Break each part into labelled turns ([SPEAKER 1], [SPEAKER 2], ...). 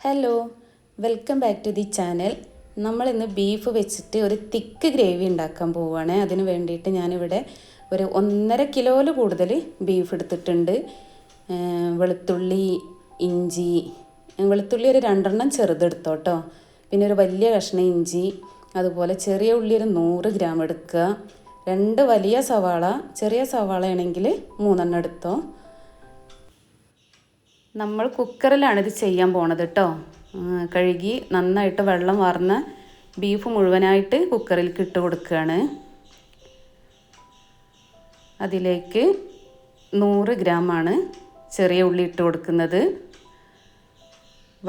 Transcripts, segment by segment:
[SPEAKER 1] Hello, welcome back to the channel. നമ്മളിന്ന് beef വെച്ചിട്ട് ഒരു തിക്ക് ഗ്രേവി ഉണ്ടാക്കാൻ പോവുകയാണ്. അതിന് വേണ്ടിയിട്ട് ഞാനിവിടെ ഒരു 1.5 കിലോയിൽ കൂടുതൽ ബീഫ് എടുത്തിട്ടുണ്ട്. വെളുത്തുള്ളി, ഇഞ്ചി, വെളുത്തുള്ളി ഒരു 2 ചെറുതെടുത്തോട്ടോ. പിന്നെ ഒരു വലിയ കഷ്ണം ഇഞ്ചി, അതുപോലെ ചെറിയ ഉള്ളി ഒരു 100 ഗ്രാം എടുക്കുക. 2 വലിയ സവാള, ചെറിയ സവാള ആണെങ്കിൽ 3 എടുത്തോ. നമ്മൾ കുക്കറിലാണ് ഇത് ചെയ്യാൻ പോണത് കേട്ടോ. കഴുകി നന്നായിട്ട് വെള്ളം വാർന്ന ബീഫ് മുഴുവനായിട്ട് കുക്കറിലേക്ക് ഇട്ട് കൊടുക്കുകയാണ്. അതിലേക്ക് 100 ഗ്രാമാണ് ചെറിയ ഉള്ളി ഇട്ട് കൊടുക്കുന്നത്.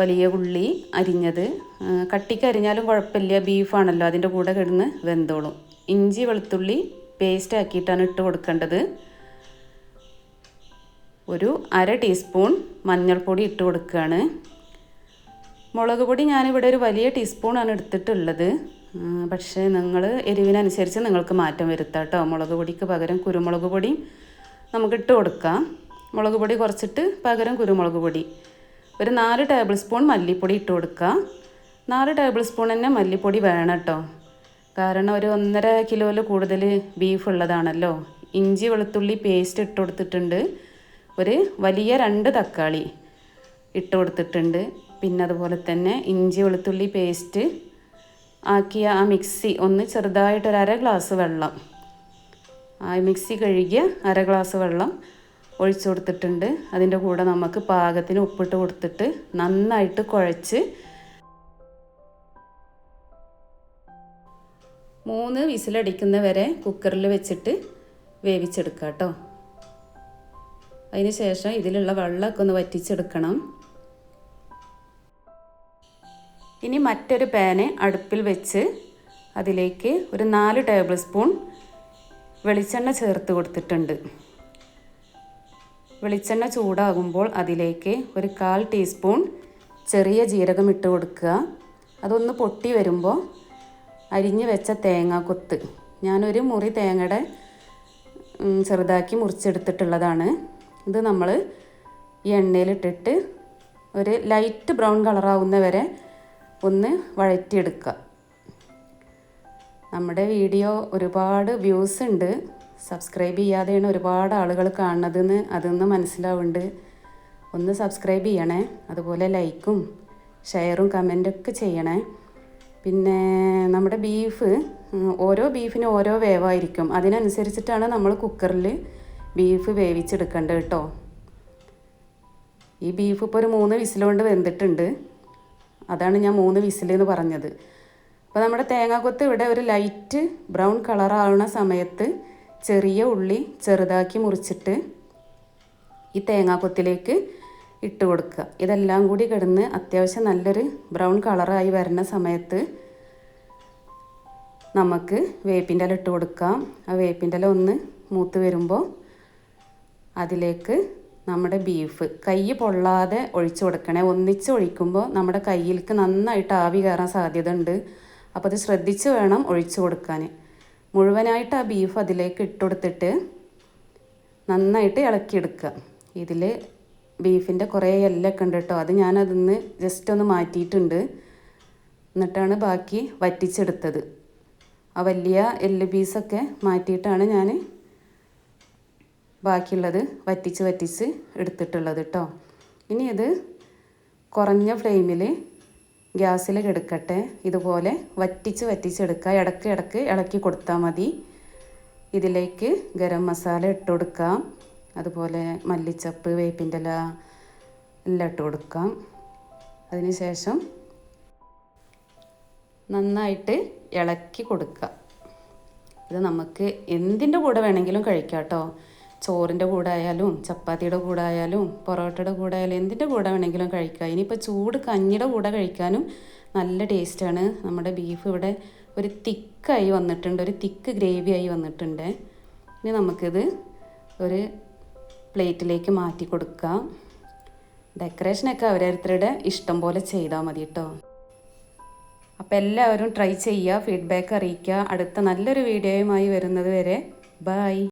[SPEAKER 1] വലിയ ഉള്ളി അരിഞ്ഞത്, കട്ടിക്ക് അരിഞ്ഞാലും കുഴപ്പമില്ല, ബീഫാണല്ലോ, അതിൻ്റെ കൂടെ കിടന്ന് വെന്തോളും. ഇഞ്ചി വെളുത്തുള്ളി പേസ്റ്റ് ആക്കിയിട്ടാണ് ഇട്ട് കൊടുക്കേണ്ടത്. ഒരു 1/2 ടീസ്പൂൺ മഞ്ഞൾപ്പൊടി ഇട്ട് കൊടുക്കുകയാണ്. മുളക് പൊടി ഞാനിവിടെ ഒരു വലിയ ടീസ്പൂണാണ് എടുത്തിട്ടുള്ളത്. പക്ഷേ നിങ്ങൾ എരിവിനനുസരിച്ച് നിങ്ങൾക്ക് മാറ്റം വരുത്താം കേട്ടോ. മുളക് പൊടിക്ക് പകരം കുരുമുളക് പൊടി നമുക്ക് ഇട്ട് കൊടുക്കാം. മുളക് പൊടി കുറച്ചിട്ട് പകരം കുരുമുളക് പൊടി. ഒരു 4 ടേബിൾ സ്പൂൺ മല്ലിപ്പൊടി ഇട്ട് കൊടുക്കുക. 4 ടേബിൾ സ്പൂൺ തന്നെ മല്ലിപ്പൊടി വേണം കേട്ടോ. കാരണം ഒരു 1.5 കിലോയിൽ കൂടുതൽ ബീഫ് ഉള്ളതാണല്ലോ. ഇഞ്ചി വെളുത്തുള്ളി പേസ്റ്റ് ഇട്ട് കൊടുത്തിട്ടുണ്ട്. ഒരു വലിയ 2 തക്കാളി ഇട്ട് കൊടുത്തിട്ടുണ്ട്. പിന്നെ അതുപോലെ തന്നെ ഇഞ്ചി വെളുത്തുള്ളി പേസ്റ്റ് ആക്കിയ ആ മിക്സി ഒന്ന് ചെറുതായിട്ടൊരു 1/2 ഗ്ലാസ് വെള്ളം, ആ മിക്സി കഴുകിയ 1/2 ഗ്ലാസ് വെള്ളം ഒഴിച്ചു കൊടുത്തിട്ടുണ്ട്. അതിൻ്റെ കൂടെ നമുക്ക് പാകത്തിന് ഉപ്പിട്ട് കൊടുത്തിട്ട് നന്നായിട്ട് കുഴച്ച് 3 വിസിലടിക്കുന്ന വരെ കുക്കറിൽ വെച്ചിട്ട് വേവിച്ചെടുക്കാം കേട്ടോ. അതിന് ശേഷം ഇതിലുള്ള വെള്ളമൊക്കെ ഒന്ന് വറ്റിച്ചെടുക്കണം. ഇനി മറ്റൊരു പാന് അടുപ്പിൽ വെച്ച് അതിലേക്ക് ഒരു 4 ടേബിൾ സ്പൂൺ വെളിച്ചെണ്ണ ചേർത്ത് കൊടുത്തിട്ടുണ്ട്. വെളിച്ചെണ്ണ ചൂടാകുമ്പോൾ അതിലേക്ക് ഒരു 1/4 ടീസ്പൂൺ ചെറിയ ജീരകം ഇട്ട് കൊടുക്കുക. അതൊന്ന് പൊട്ടി വരുമ്പോൾ അരിഞ്ഞ് വെച്ച തേങ്ങാക്കൊത്ത്, ഞാനൊരു മുറി തേങ്ങയുടെ ചെറുതാക്കി മുറിച്ചെടുത്തിട്ടുള്ളതാണ്. ഇത് നമ്മൾ ഈ എണ്ണയിലിട്ടിട്ട് ഒരു ലൈറ്റ് ബ്രൗൺ കളറാവുന്ന വരെ ഒന്ന് വഴറ്റിയെടുക്കുക. നമ്മുടെ വീഡിയോ ഒരുപാട് വ്യൂസ് ഉണ്ട്, സബ്സ്ക്രൈബ് ചെയ്യാതെയാണ് ഒരുപാട് ആളുകൾ കാണുന്നതെന്ന് അതൊന്ന് മനസ്സിലാവുന്നുണ്ട്. ഒന്ന് സബ്സ്ക്രൈബ് ചെയ്യണേ. അതുപോലെ ലൈക്കും ഷെയറും കമൻറ്റൊക്കെ ചെയ്യണേ. പിന്നെ നമ്മുടെ ബീഫ് ഓരോ ബീഫിനും ഓരോ വേവായിരിക്കും. അതിനനുസരിച്ചിട്ടാണ് നമ്മൾ കുക്കറിൽ ബീഫ് വേവിച്ചെടുക്കേണ്ടത് കേട്ടോ. ഈ ബീഫ് ഇപ്പോൾ ഒരു 3 വിസിലുകൊണ്ട് വെന്തിട്ടുണ്ട്. അതാണ് ഞാൻ 3 വിസിലെന്ന് പറഞ്ഞത്. അപ്പോൾ നമ്മുടെ തേങ്ങാക്കൊത്ത് ഇവിടെ ഒരു ലൈറ്റ് ബ്രൗൺ കളറാവുന്ന സമയത്ത് ചെറിയ ഉള്ളി ചെറുതാക്കി മുറിച്ചിട്ട് ഈ തേങ്ങാക്കൊത്തിലേക്ക് ഇട്ട് കൊടുക്കുക. ഇതെല്ലാം കൂടി കിടന്ന് അത്യാവശ്യം നല്ലൊരു ബ്രൗൺ കളറായി വരുന്ന സമയത്ത് നമുക്ക് വേപ്പിൻ്റെ ഇല ഇട്ട് കൊടുക്കാം. ആ വേപ്പിൻ്റെ ഇല ഒന്ന് മൂത്ത് വരുമ്പോൾ അതിലേക്ക് നമ്മുടെ ബീഫ് കൈ പൊള്ളാതെ ഒഴിച്ചു കൊടുക്കണേ. ഒന്നിച്ച് ഒഴിക്കുമ്പോൾ നമ്മുടെ കയ്യിലേക്ക് നന്നായിട്ട് ആവി കയറാൻ സാധ്യത ഉണ്ട്. അപ്പോൾ അത് ശ്രദ്ധിച്ച് വേണം ഒഴിച്ചു കൊടുക്കാൻ. മുഴുവനായിട്ട് ആ ബീഫ് അതിലേക്ക് ഇട്ടുകൊടുത്തിട്ട് നന്നായിട്ട് ഇളക്കിയെടുക്കുക. ഇതിൽ ബീഫിൻ്റെ കുറേ എല്ലൊക്കെ ഉണ്ട് കേട്ടോ. അത് ഞാനതിന്ന് ജസ്റ്റ് ഒന്ന് മാറ്റിയിട്ടുണ്ട്. എന്നിട്ടാണ് ബാക്കി വറ്റിച്ചെടുത്തത്. ആ വലിയ എല്ല് പീസൊക്കെ മാറ്റിയിട്ടാണ് ഞാൻ ബാക്കിയുള്ളത് വറ്റിച്ച് എടുത്തിട്ടുള്ളത് കേട്ടോ. ഇനി ഇത് കുറഞ്ഞ ഫ്ലെയിമിൽ ഗ്യാസിൽ കിടക്കട്ടെ. ഇതുപോലെ വറ്റിച്ചെടുക്കുക. ഇടയ്ക്ക് ഇളക്കി കൊടുത്താൽ മതി. ഇതിലേക്ക് ഗരം മസാല ഇട്ട് കൊടുക്കാം. അതുപോലെ മല്ലിച്ചപ്പ്, വേപ്പിൻ്റെ ഇല എല്ലാം ഇട്ട് കൊടുക്കാം. അതിന് ശേഷം നന്നായിട്ട് ഇളക്കി കൊടുക്കുക. ഇത് നമുക്ക് എന്തിൻ്റെ കൂടെ വേണമെങ്കിലും കഴിക്കാം കേട്ടോ. ചോറിൻ്റെ കൂടെ ആയാലും ചപ്പാത്തിയുടെ കൂടെ ആയാലും പൊറോട്ടയുടെ കൂടെ ആയാലും എന്തിൻ്റെ കൂടെ വേണമെങ്കിലും കഴിക്കാം. ഇനിയിപ്പോൾ ചൂട് കഞ്ഞിയുടെ കൂടെ കഴിക്കാനും നല്ല ടേസ്റ്റാണ്. നമ്മുടെ ബീഫ് ഇവിടെ ഒരു തിക്കായി വന്നിട്ടുണ്ട്, ഒരു തിക്ക് ഗ്രേവി ആയി വന്നിട്ടുണ്ട്. ഇനി നമുക്കിത് ഒരു പ്ലേറ്റിലേക്ക് മാറ്റി കൊടുക്കാം. ഡെക്കറേഷനൊക്കെ അവരവരുടെ ഇഷ്ടം പോലെ ചെയ്താൽ മതി കേട്ടോ. അപ്പോൾ എല്ലാവരും ട്രൈ ചെയ്യുക, ഫീഡ്ബാക്ക് അറിയിക്കുക. അടുത്ത നല്ലൊരു വീഡിയോയുമായി വരുന്നത് വരെ ബൈ.